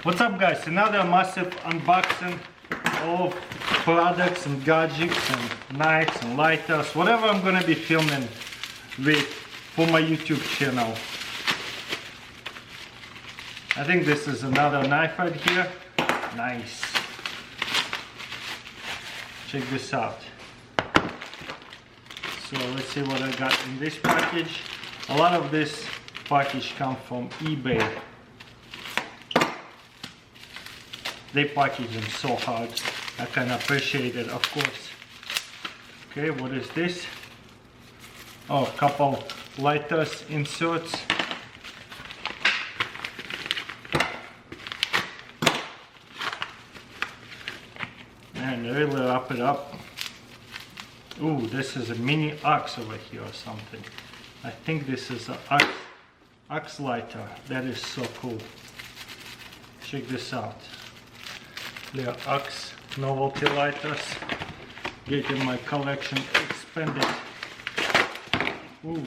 What's up guys, another massive unboxing of products and gadgets and knives and lighters, whatever I'm gonna be filming with for my YouTube channel. I think this is another knife right here. Nice. Check this out. So let's see what I got in this package. A lot of this package comes from eBay. They package them so hard. I can appreciate it, of course. Okay, what is this? Oh, a couple lighters inserts. And really wrap it up. Ooh, this is a mini axe over here or something. I think this is an axe lighter. That is so cool. Check this out. They are axe novelty lighters. Getting my collection expanded. Ooh,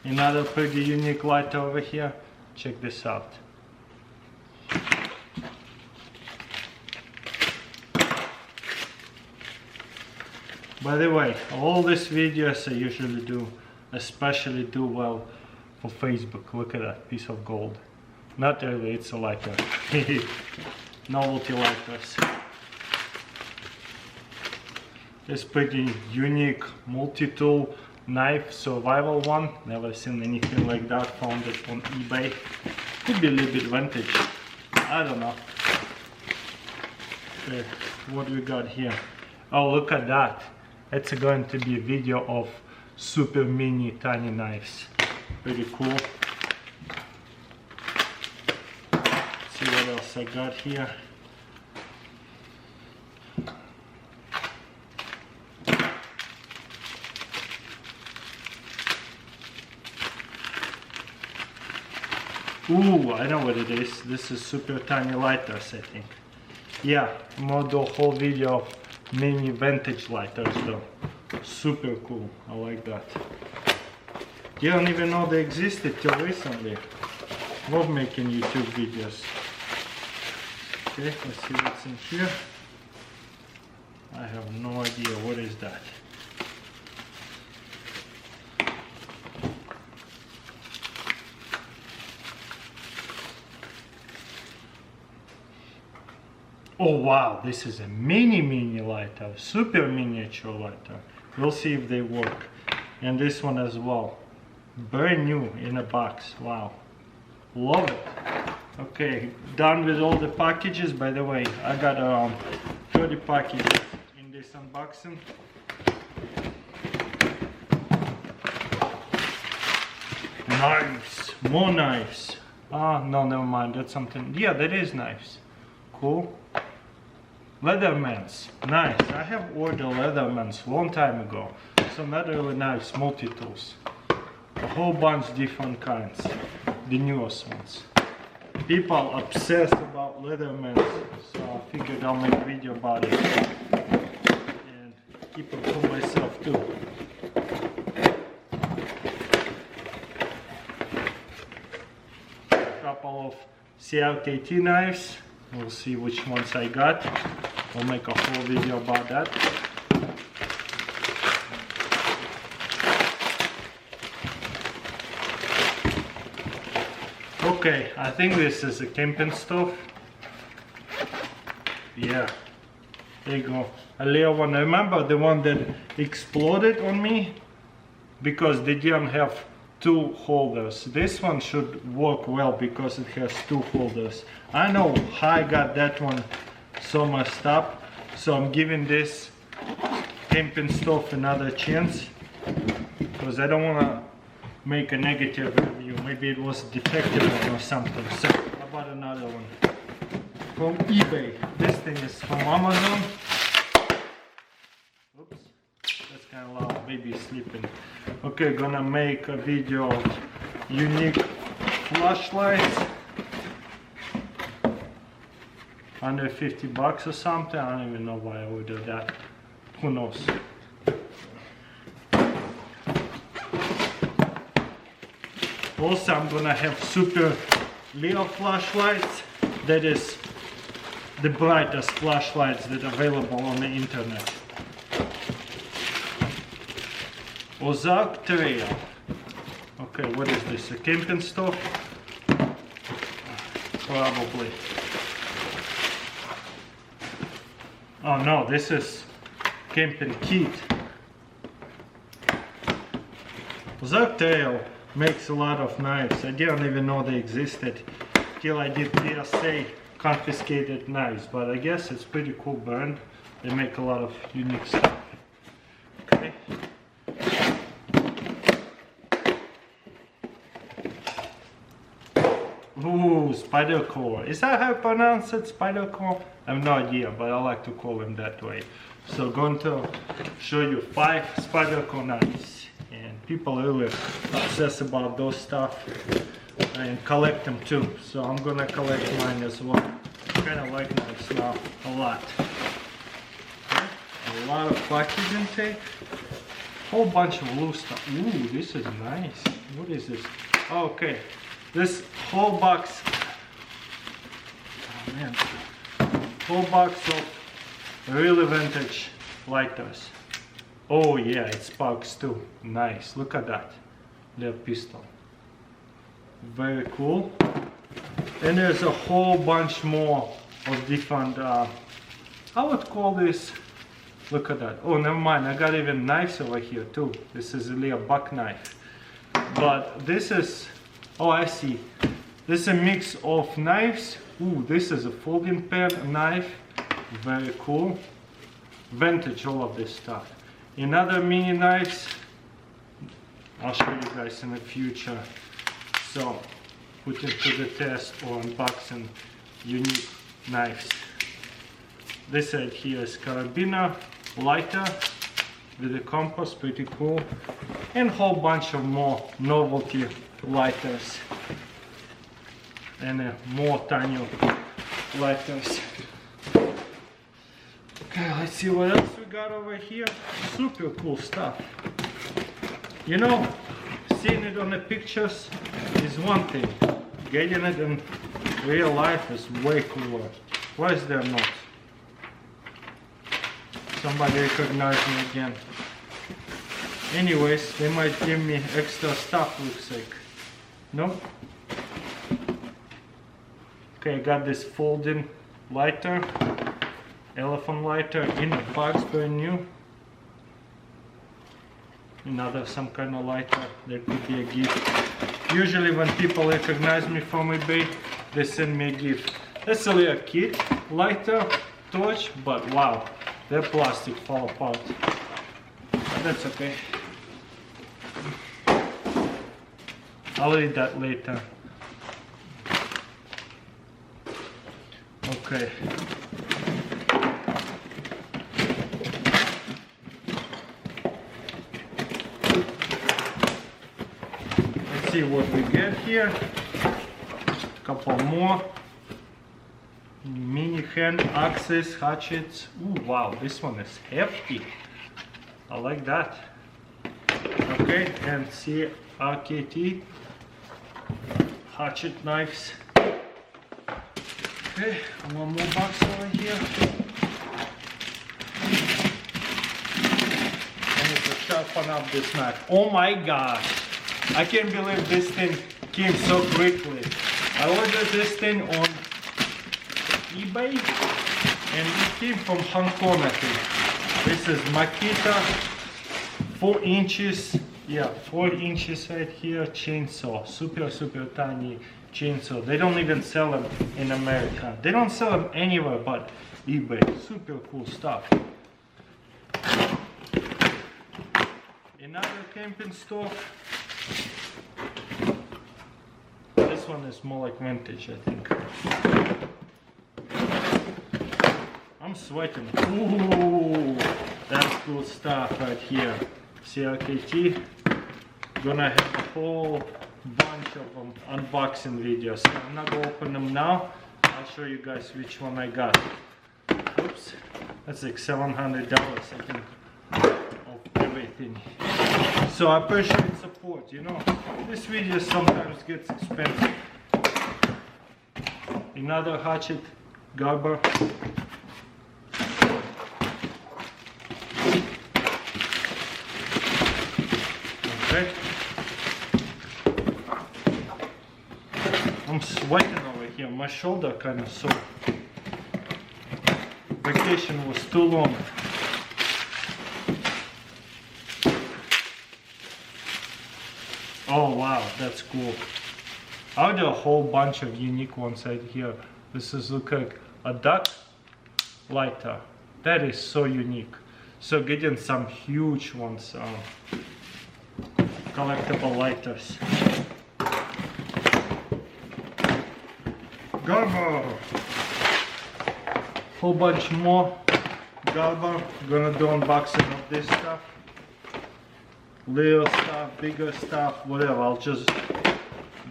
another pretty unique lighter over here. Check this out. By the way, all these videos I usually do, especially do well for Facebook. Look at that piece of gold. Not really, it's a lighter. Novelty lighters. This pretty unique multi-tool knife, survival one. Never seen anything like that. Found it on eBay. Could be a little bit vintage. I don't know. Okay, what we got here? Oh, look at that. It's going to be a video of super mini tiny knives. Pretty cool. See what else I got here. Ooh, I know what it is. This is super tiny lighters, I think. Yeah, I'm gonna do a whole video of mini vintage lighters though. Super cool. I like that. You don't even know they existed till recently. Love making YouTube videos. Okay, let's see what's in here. I have no idea what is that. Oh wow, this is a mini lighter, super miniature lighter. We'll see if they work. And this one as well. Brand new in a box. Wow. Love it. Okay, done with all the packages. By the way, I got around 30 packages in this unboxing. Knives, more knives. Ah, no, never mind, that's something. Yeah, that is knives. Cool. Leatherman's, nice. I have ordered Leatherman's a long time ago. So not really nice, multi-tools. A whole bunch different kinds. The newest ones. People obsessed about Leatherman's, so I figured I'll make a video about it. And keep it for myself too. A couple of CRKT knives. We'll see which ones I got. We'll make a whole video about that. Okay, I think this is a camping stuff. Yeah, there you go. A little one. I remember the one that exploded on me because they didn't have two holders. This one should work well because it has two holders. I know how I got that one so messed up, so I'm giving this camping stuff another chance because I don't want to make a negative review. Maybe it was defective or something. So how about another one from eBay? This thing is from Amazon. Oops, that's kind of loud. Baby sleeping. Okay, gonna make a video of unique flashlights. Under 50 bucks or something. I don't even know why I ordered that. Who knows? Also, I'm gonna have super little flashlights that is the brightest flashlights that are available on the internet. Ozark Trail. Okay, what is this? A camping stove? Probably. Oh no, this is camping kit. Ozark Trail makes a lot of knives. I didn't even know they existed till I did TSA confiscated knives, but I guess it's pretty cool brand. They make a lot of unique stuff. Okay. Ooh, Spyderco. Is that how you pronounce it? Spyderco? I have no idea, but I like to call them that way. So going to show you 5 Spyderco knives. And people really obsess about those stuff and collect them too. So I'm gonna collect mine as well. I kinda like knives now a lot. Okay. A lot of packaging tape. Whole bunch of loose stuff. Ooh, this is nice. What is this? Oh, okay. This whole box, oh man, whole box of really vintage lighters. Oh yeah, it sparks too. Nice, look at that. Their pistol. Very cool. And there's a whole bunch more of different, I would call this, look at that. Oh, never mind, I got even knives over here too. This is really a buck knife. But this is, oh, I see. This is a mix of knives. Ooh, this is a folding pen knife. Very cool. Vintage, all of this stuff. Another mini knives. I'll show you guys in the future. So, put it to the test or unboxing unique knives. This right here is carabiner, lighter with a compass, pretty cool. And a whole bunch of more novelty lighters. And more tiny lighters. Okay, let's see what else we got over here. Super cool stuff. You know, seeing it on the pictures is one thing. Getting it in real life is way cooler. Why is there not? Somebody recognized me again. Anyways, they might give me extra stuff, looks like. No? Okay, I got this folding lighter, elephant lighter in a box, brand new. Another some kind of lighter, that could be a gift. Usually when people recognize me from eBay, they send me a gift. That's only a kit, lighter, torch, but wow, their plastic fall apart. But that's okay. I'll read that later. Okay. Let's see what we get here. A couple more. Mini hand axes, hatchets. Ooh, wow, this one is hefty. I like that. Okay, and CRKT hatchet knives. Okay, one more box over here. I need to sharpen up this knife. Oh my gosh! I can't believe this thing came so quickly. I ordered this thing on eBay and it came from Hong Kong, I think. This is Makita 4 inches. Yeah, 4 inches right here, chainsaw, super tiny chainsaw. They don't even sell them in America. They don't sell them anywhere but eBay. Super cool stuff. Another camping stove. This one is more like vintage, I think. I'm sweating. Ooh, that's cool stuff right here. CRKT. Gonna have a whole bunch of them unboxing videos. So I'm not gonna open them now. I'll show you guys which one I got. Oops, that's like $700 I think of everything. So I appreciate support, you know. This video sometimes gets expensive. another hatchet garber. Okay. I'm sweating over here, my shoulder kind of sore. Vacation was too long. Oh wow, that's cool. I do a whole bunch of unique ones right here. This is look like a duck lighter. That is so unique. So getting some huge ones, collectible lighters. Garber. Whole bunch more garber. Gonna do unboxing of this stuff. Little stuff, bigger stuff, whatever. I'll just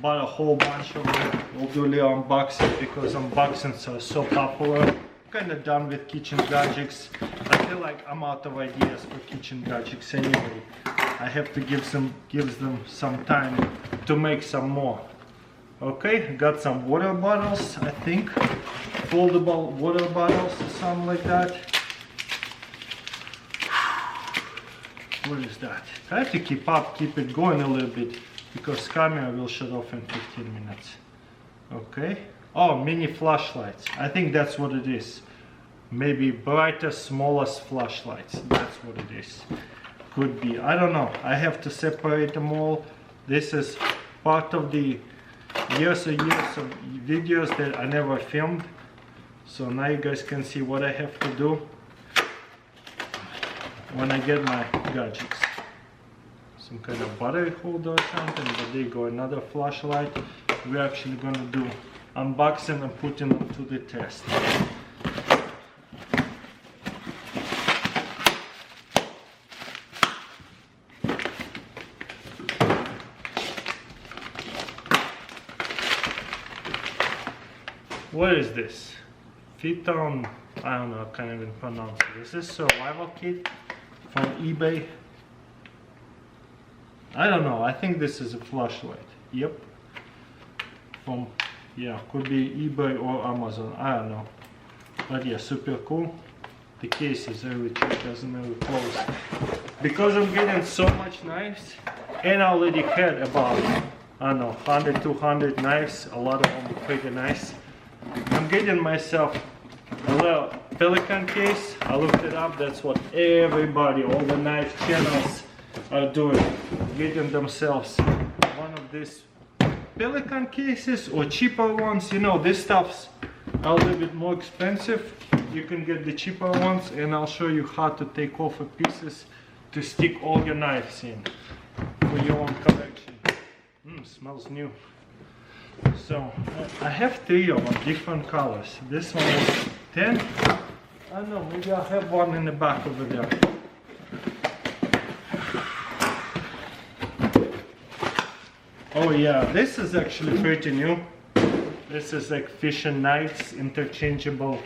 buy a whole bunch of it. We'll do a little unboxing because unboxings are so popular. Kind of done with kitchen gadgets. I feel like I'm out of ideas for kitchen gadgets anyway. I have to give them some time to make some more. Okay, got some water bottles, I think. Foldable water bottles or something like that. What is that? I have to keep it going a little bit because camera will shut off in 15 minutes. Okay. Oh, mini flashlights. I think that's what it is. Maybe brighter, smallest flashlights. That's what it is. Could be. I don't know. I have to separate them all. This is part of the years and years of videos that I never filmed. So now you guys can see what I have to do when I get my gadgets. Some kind of battery holder or something, but there you go, another flashlight. We're actually gonna do unboxing and putting them to the test. What is this? Phyton, I don't know, I can't even pronounce it. Is this survival kit from eBay? I don't know, I think this is a flashlight. Yep. From, yeah, could be eBay or Amazon, I don't know. But yeah, super cool. The case is really cheap, doesn't really close. Because I'm getting so much knives, and I already had about, I don't know, 100, 200 knives, a lot of them pretty nice. I'm getting myself a little Pelican case. I looked it up, that's what everybody, all the knife channels are doing. Getting themselves one of these Pelican cases or cheaper ones. You know, this stuff's a little bit more expensive. You can get the cheaper ones, and I'll show you how to take off the pieces to stick all your knives in for your own collection. Smells new. So I have 3 of them, different colors. This one is 10. I don't know, maybe I'll have one in the back over there. Oh yeah, this is actually pretty new. This is like fishing knives, interchangeable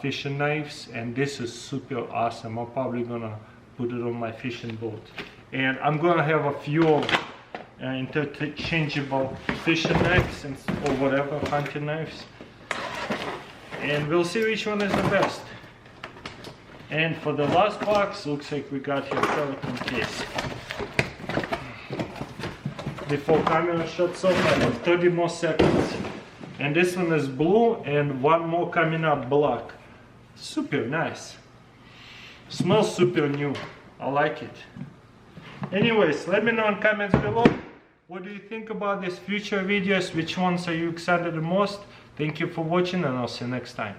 fishing knives, and this is super awesome. I'm probably gonna put it on my fishing boat. And I'm gonna have a few interchangeable fishing knives or whatever, hunting knives, and we'll see which one is the best. And for the last box, looks like we got here Pelican case. Before camera shuts off, I have 30 more seconds. And this one is blue and one more coming up black. Super nice. Smells super new. I like it. Anyways, let me know in comments below. What do you think about these future videos? Which ones are you excited the most? Thank you for watching, and I'll see you next time.